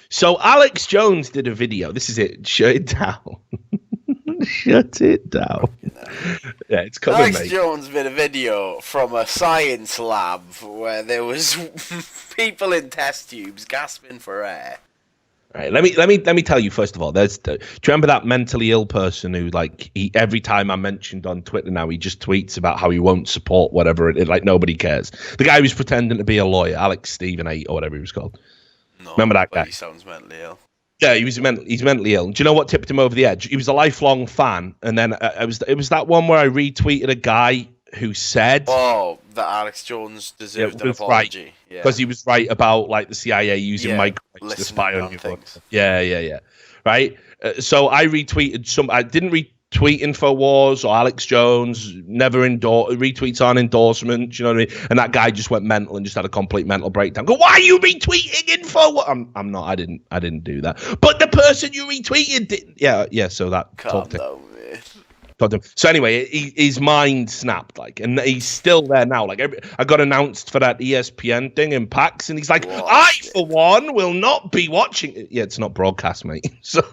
So Alex Jones did a video. This is it. Shut it down. Shut it down. Yeah, it's coming, Alex mate. Jones made a video from a science lab where there was people in test tubes gasping for air. All right, let me tell you first of all. Do you remember that mentally ill person who, like, every time I mentioned on Twitter now, he just tweets about how he won't support whatever it is, like nobody cares. The guy who's pretending to be a lawyer, Alex Stephen 8 or whatever he was called. No, Remember that guy? He sounds mentally ill. Yeah, he's mentally ill. Do you know what tipped him over the edge? He was a lifelong fan, and then it was that one where I retweeted a guy who said, "Oh, that Alex Jones deserved an apology." Right, because he was right about like the CIA using microwaves to spy on you. Yeah. Right. So I retweeted some. I didn't retweet Infowars or Alex Jones. Never retweets on endorsements. You know what I mean? And that guy just went mental and just had a complete mental breakdown. Go, why are you retweeting Infowars? I'm not. I didn't do that. But the person you retweeted did. Yeah. So that. Calm down, man. So anyway, his mind snapped, like, and he's still there now. Like, I got announced for that ESPN thing in PAX, and he's like, I, for one, will not be watching it. Yeah, it's not broadcast, mate. So,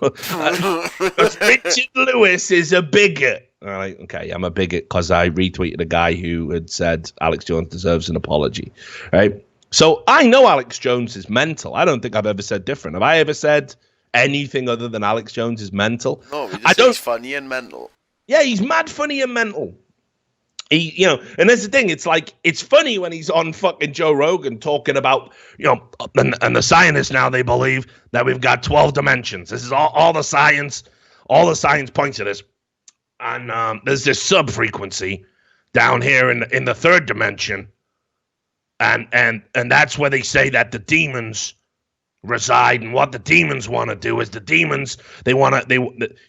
Richard Lewis is a bigot. All right, okay, I'm a bigot because I retweeted a guy who had said Alex Jones deserves an apology, right? So I know Alex Jones is mental. I don't think I've ever said different. Have I ever said anything other than Alex Jones is mental? No, we just say he's funny and mental. Yeah, he's mad funny and mental. And there's the thing, it's like, it's funny when he's on fucking Joe Rogan talking about, and the scientists now, they believe that we've got 12 dimensions. This is all the science points to this. And there's this sub-frequency down here in the third dimension. And that's where they say that the demons reside. And what the demons want to do is you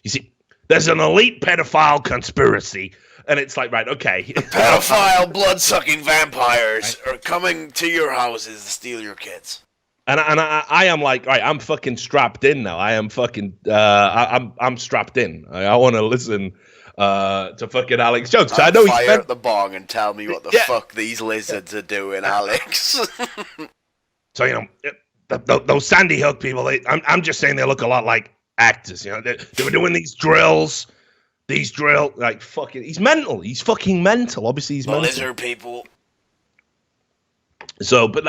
see, there's an elite pedophile conspiracy, and it's like, right, okay. Pedophile, blood-sucking vampires are coming to your houses to steal your kids. And I am like, right, I'm fucking strapped in now. I am fucking, I'm strapped in. I want to listen to fucking Alex Jones. So I know fire at the bong and tell me what the fuck these lizards are doing, Alex. So, those Sandy Hook people, I'm just saying they look a lot like actors. They were doing these drills, like, fucking, he's mental. He's fucking mental. Obviously, he's mental. Lizard people. So, but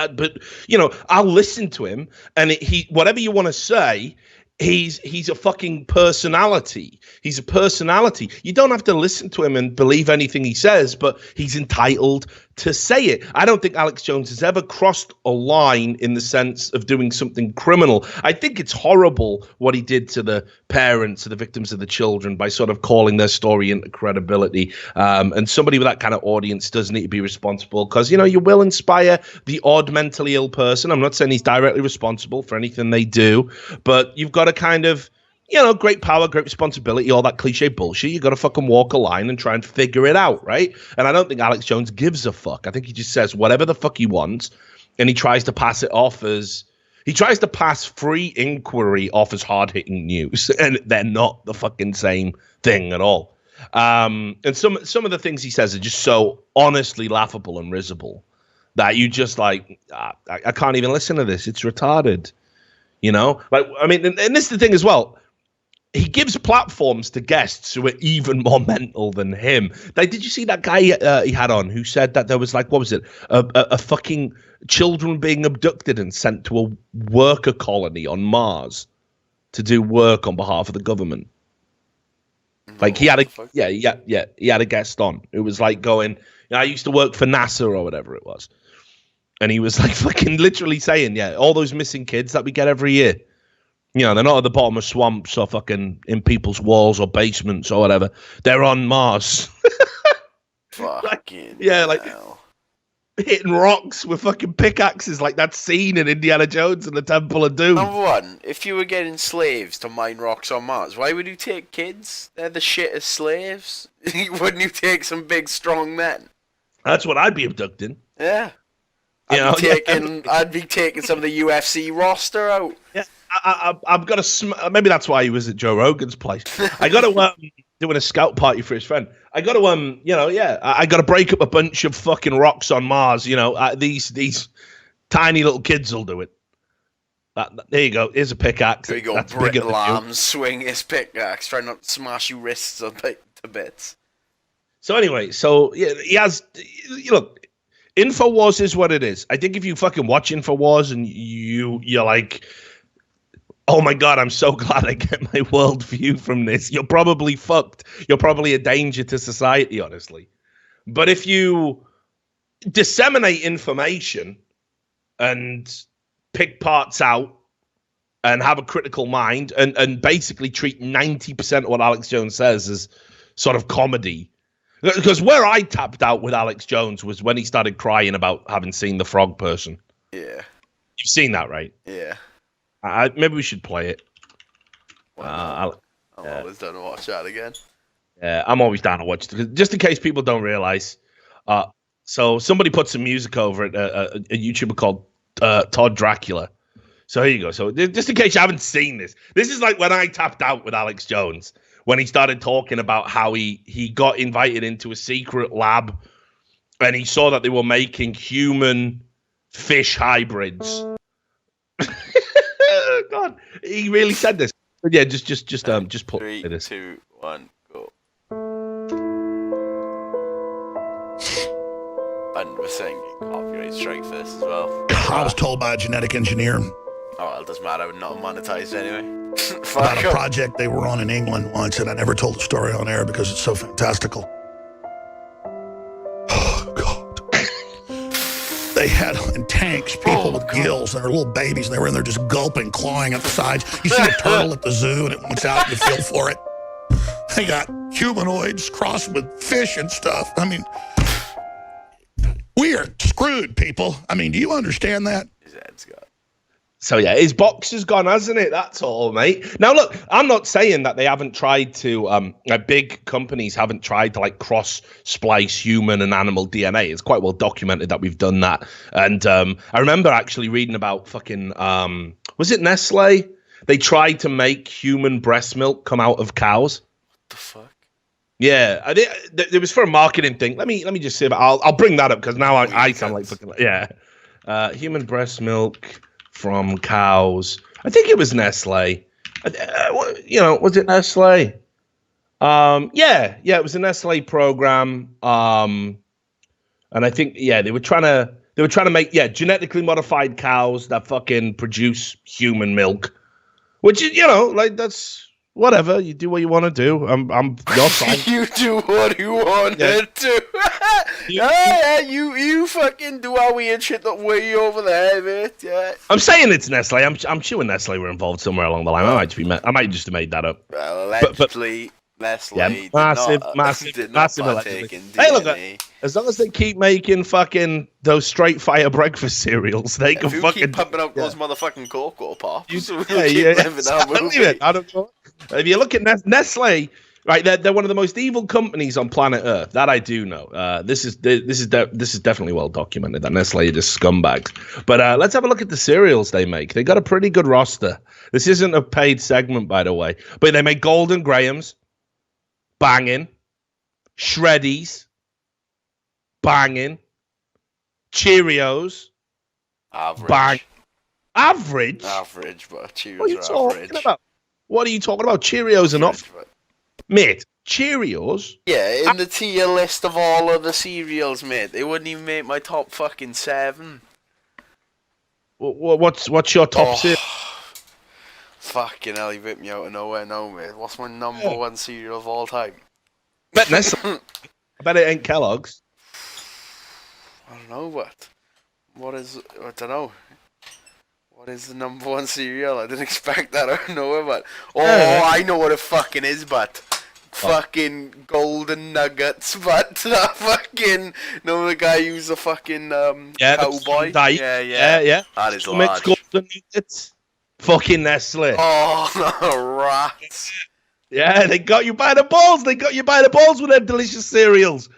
I'll listen to him, and whatever you want to say, he's a fucking personality. He's a personality. You don't have to listen to him and believe anything he says, but he's entitled to say it. I don't think Alex Jones has ever crossed a line in the sense of doing something criminal. I think it's horrible what he did to the parents, to the victims of the children, by sort of calling their story into credibility. And somebody with that kind of audience does need to be responsible, because, you will inspire the odd mentally ill person. I'm not saying he's directly responsible for anything they do, but you've got to kind of, great power, great responsibility, all that cliche bullshit. You got to fucking walk a line and try and figure it out, right? And I don't think Alex Jones gives a fuck. I think he just says whatever the fuck he wants, and he tries to pass it off as, he tries to pass free inquiry off as hard-hitting news, and they're not the fucking same thing at all. And some of the things he says are just so honestly laughable and risible that you just like, I can't even listen to this. It's retarded. Like, I mean, and this is the thing as well. He gives platforms to guests who are even more mental than him. Like, did you see that guy he had on who said that there was, like, what was it? A fucking children being abducted and sent to a worker colony on Mars to do work on behalf of the government. Like, he had a guest on. It was like going, I used to work for NASA or whatever it was. And he was like fucking literally saying, all those missing kids that we get every year, they're not at the bottom of swamps or fucking in people's walls or basements or whatever. They're on Mars. Fucking like hitting rocks with fucking pickaxes, like that scene in Indiana Jones and the Temple of Doom. Number one, if you were getting slaves to mine rocks on Mars, why would you take kids? They're the shittest slaves. Wouldn't you take some big, strong men? That's what I'd be abducting. Yeah. I'd be taking some of the UFC roster out. Yeah, I've got to. Maybe that's why he was at Joe Rogan's place. I got to doing a scout party for his friend. I got to I got to break up a bunch of fucking rocks on Mars. These tiny little kids will do it. There you go. Here's a pickaxe. There you go. That's Britt bigger than you. Lamb swing his pickaxe, try not to smash your wrists to bits. So anyway, he has. Look, InfoWars is what it is. I think if you fucking watch InfoWars and you're like, oh my God, I'm so glad I get my worldview from this, you're probably fucked. You're probably a danger to society, honestly. But if you disseminate information and pick parts out and have a critical mind and basically treat 90% of what Alex Jones says as sort of comedy. Because where I tapped out with Alex Jones was when he started crying about having seen The Frog Person. Yeah. You've seen that, right? Yeah. Maybe we should play it. I'm always down to watch that again. Yeah, I'm always down to watch it. Just in case people don't realize. So somebody put some music over it, a YouTuber called Todd Dracula. So here you go. So just in case you haven't seen this is like when I tapped out with Alex Jones, when he started talking about how he got invited into a secret lab and he saw that they were making human fish hybrids. God, he really said this. But yeah, just put 3, this. 2, 1, go. And we're saying copyright strike for this as well. I was told by a genetic engineer Oh, well, it doesn't matter. We're not monetized anyway. about a project they were on in England once, and I never told the story on air because it's so fantastical. Oh, God. They had in tanks people with gills, and they're little babies, and they were in there just gulping, clawing at the sides. You see a turtle at the zoo, and it wants out, and you feel for it. They got humanoids crossed with fish and stuff. I mean, we are screwed, people. I mean, do you understand that? His head's got. So yeah, his box has gone, hasn't it? That's all, mate. Now look, I'm not saying that they haven't tried to, big companies haven't tried to like cross-splice human and animal DNA. It's quite well documented that we've done that. And I remember actually reading about fucking, was it Nestle? They tried to make human breast milk come out of cows. What the fuck? Yeah, it was for a marketing thing. Let me just say, I'll bring that up because now I sound like fucking, yeah. Human breast milk from cows. I think it was Nestle. Was it Nestle? Yeah, it was a Nestle program. And I think they were trying to make genetically modified cows that fucking produce human milk, which is like that's whatever. You do what you want to do. I'm your son. You do what you want to do. You fucking do all weird shit that way over there, mate. Yeah. I'm saying it's Nestle. I'm sure Nestle were involved somewhere along the line. I might just have made that up. Well, allegedly, Nestle did massive not partake in DNA. Hey, look, as long as they keep making fucking those straight fire breakfast cereals, they can fucking keep pumping out those motherfucking Cocoa Pops. I don't know. If you look at Nestle, right, they're one of the most evil companies on planet Earth. That I do know. This is definitely well documented that Nestle are just scumbags. But let's have a look at the cereals they make. They got a pretty good roster. This isn't a paid segment, by the way, but they make Golden Grahams, banging, Shreddies, banging, Cheerios, average, bang, average, but Cheerios what are you are talking average. about? What are you talking about? Cheerios are not, mate. Cheerios. Yeah, in the tier list of all of the cereals, mate, they wouldn't even make my top fucking 7. What's your top cereal? Fucking hell, you ripped me out of nowhere now, mate. What's my number 1 cereal of all time? Bet Nestle. I bet it ain't Kellogg's. I don't know what is. I don't know. What is the number 1 cereal? I didn't expect that out of nowhere, but I know what it fucking is, but fucking golden nuggets, but that fucking the guy who's a fucking cowboy. Yeah. That is Mixed large. golden nuggets. Fucking Nestle. Oh, rats. Yeah, they got you by the balls. They got you by the balls with their delicious cereals.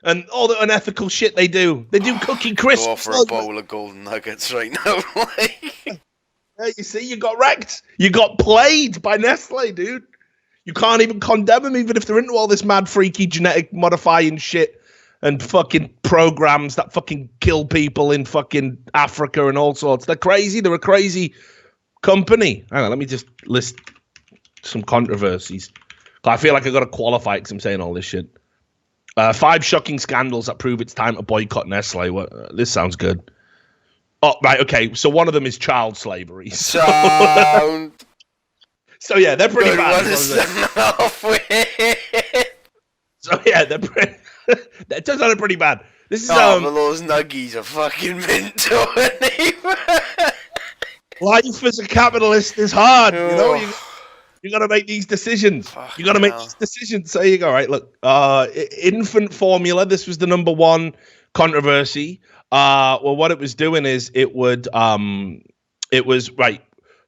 And all the unethical shit they do. They do cookie crisps. Go for a bowl of golden nuggets right now. Yeah, you see, you got wrecked. You got played by Nestle, dude. You can't even condemn them, even if they're into all this mad, freaky genetic modifying shit and fucking programs that fucking kill people in fucking Africa and all sorts. They're crazy. They're a crazy company. Hang on, let me just list some controversies. I feel like I got to qualify because I'm saying all this shit. 5 shocking scandals that prove it's time to boycott Nestle. This sounds good. Oh, right, okay. So one of them is child slavery. So yeah, they're pretty bad. So yeah, they're pretty. That turns out pretty bad. This is but those nuggies are fucking mint. Life as a capitalist is hard. You know, you got to make these decisions. You got to make these decisions. So you go, right? Look, infant formula. This was the number 1 controversy. Well, what it was doing is it was right.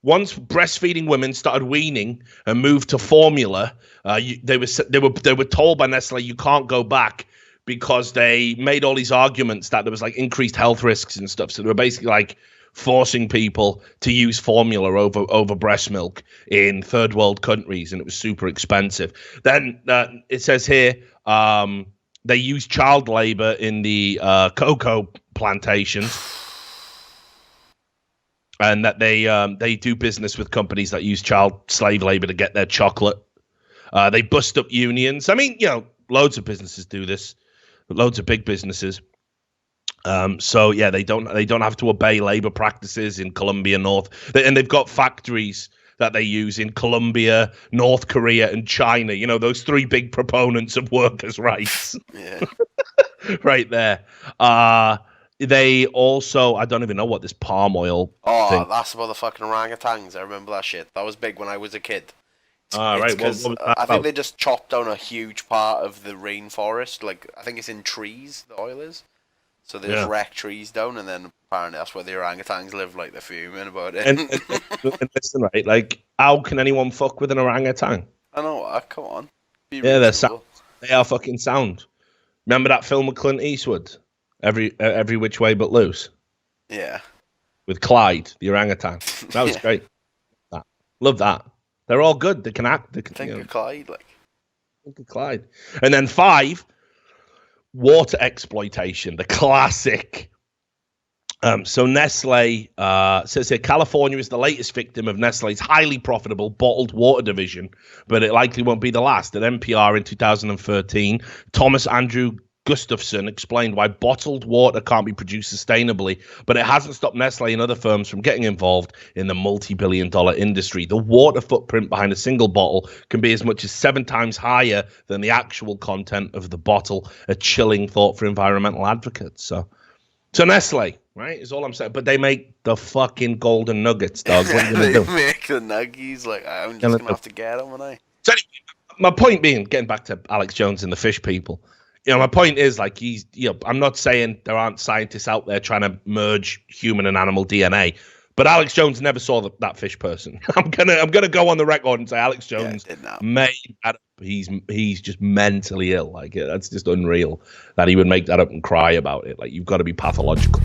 Once breastfeeding women started weaning and moved to formula, they were told by Nestle you can't go back because they made all these arguments that there was like increased health risks and stuff. So they were basically like forcing people to use formula over breast milk in third world countries, and it was super expensive. Then it says here they use child labor in the cocoa plantations, and that they do business with companies that use child slave labor to get their chocolate. They bust up unions. I mean, you know, loads of businesses do this, loads of big businesses. So yeah, they don't have to obey labor practices in Colombia, and they've got factories that they use in Colombia, North Korea, and China. You know, those 3 big proponents of workers' rights. Yeah, right there. They also, I don't even know what this palm oil. Oh, that's about the fucking orangutans. I remember that shit. That was big when I was a kid. Right. I think they just chopped down a huge part of the rainforest. Like, I think it's in trees. The oil is. So they just wreck trees down, and then apparently that's where the orangutans live, like they're fuming about it. And listen, right, like, how can anyone fuck with an orangutan? I know, come on. They're sound. They are fucking sound. Remember that film with Clint Eastwood? Every Which Way But Loose? Yeah. With Clyde, the orangutan. That was great. Love that. They're all good. They can act. Think of Clyde, like. Think of Clyde. And then 5... water exploitation, the classic. So Nestle says here, California is the latest victim of Nestle's highly profitable bottled water division, but it likely won't be the last. At NPR in 2013, Thomas Andrew Gustafson explained why bottled water can't be produced sustainably, but it hasn't stopped Nestle and other firms from getting involved in the multi-billion-dollar industry. The water footprint behind a single bottle can be as much as 7 times higher than the actual content of the bottle, a chilling thought for environmental advocates. So Nestle, right, is all I'm saying. But they make the fucking golden nuggets, dog. What are you gonna do? Make the nuggies. Like, I'm just gonna have to get them, aren't I? So anyway, my point being, getting back to Alex Jones and the fish people, you know, my point is, like, I'm not saying there aren't scientists out there trying to merge human and animal DNA, but Alex Jones never saw that fish person. I'm gonna go on the record and say Alex Jones made that up. He's just mentally ill. Like, that's just unreal that he would make that up and cry about it. Like, you've got to be pathological.